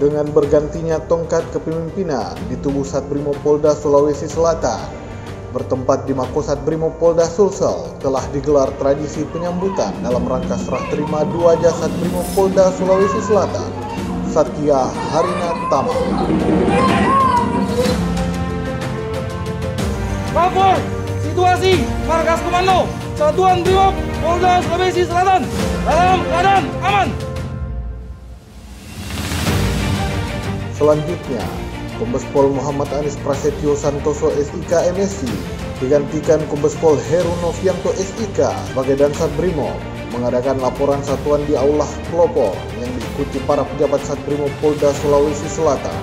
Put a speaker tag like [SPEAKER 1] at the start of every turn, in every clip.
[SPEAKER 1] dengan bergantinya tongkat kepemimpinan di tubuh Satbrimo Polda Sulawesi Selatan, bertempat di Makosat Brimob Polda Sulsel, telah digelar tradisi penyambutan dalam rangka serah terima 2 jasad Brimob Polda Sulawesi Selatan, Satya Harina Tama.
[SPEAKER 2] Lapor situasi markas komando Satuan Brimob Polda Sulawesi Selatan dalam keadaan aman.
[SPEAKER 1] Selanjutnya, Kombes Pol Muhammad Anis Prasetyo Santoso SIK MSc digantikan Kombes Pol Heru Novianto SIK sebagai Dansat Brimob mengadakan laporan satuan di Aula Pelopor yang diikuti para pejabat Satbrimob Polda Sulawesi Selatan.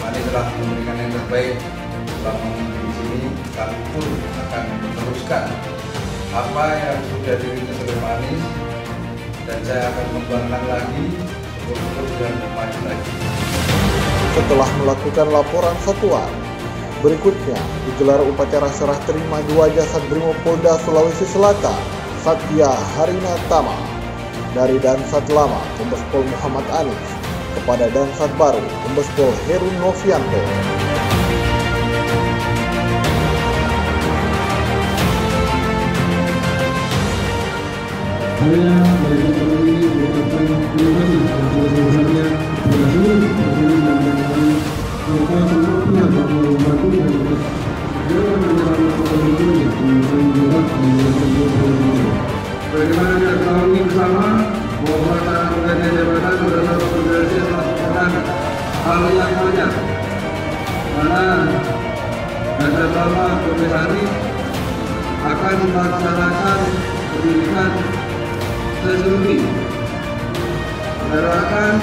[SPEAKER 3] Kami telah memberikan yang terbaik selama di sini. Kami pun akan meneruskan apa yang sudah dirintis oleh Pak Anis, dan saya akan mengembangkan lagi untuk dan maju lagi.
[SPEAKER 1] Setelah melakukan laporan satuan, berikutnya digelar upacara serah terima 2 jasad Brimob Polda Sulawesi Selatan, Satya Harina Tama, dari Dansat Lama Kombes Pol Muhammad Anis kepada Dansat Baru Kombes Pol Heru Novianto.
[SPEAKER 4] Saya dari tempat ini mengucapkan terima kasih sebesar-besarnya kepada seluruh hadirin dan undangan serta semua pihak yang membantu dan segera menjalankan kepentingannya untuk menjerat dan menjalankan ini. Bagaimana kita ketahui bersama bahwa pelaksanaan pergantian jabatan adalah organisasi yang melakukan hal yang banyak, karena Dansat Lama Kombes Anis akan melaksanakan pendidikan sesuai menerapkan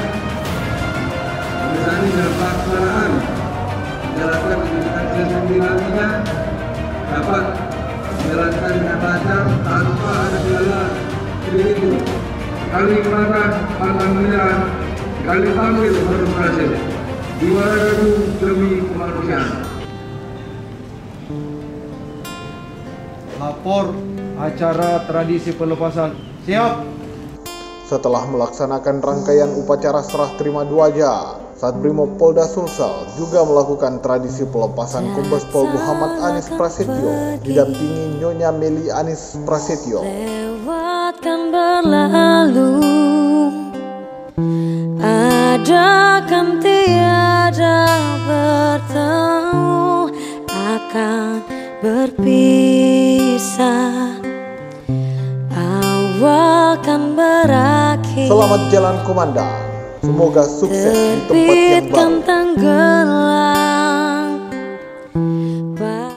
[SPEAKER 4] misalnya dalam pelaksanaan menjalankan pendidikan sesuai nantinya dapat menjalankan dengan lancar tanpa ada kendala itu. Kami mengucapkan alhamdulillah, kami panggil berhasil diwarakan demi kemanusiaan.
[SPEAKER 5] Lapor acara tradisi pelepasan. Siap.
[SPEAKER 1] Setelah melaksanakan rangkaian upacara serah terima 2 jasad, Satbrimob Polda Sulsel juga melakukan tradisi pelepasan Kombes Pol Muhammad Anis Prasetyo didampingi Nyonya Meli Anis Prasetyo.
[SPEAKER 6] Lewatkan berlalu, ada kan tiada bertemu, akan berpisah. Akan berakhir.
[SPEAKER 1] Selamat jalan komandan, semoga sukses di tempat yang baru.
[SPEAKER 6] Terbitkan tenggelam.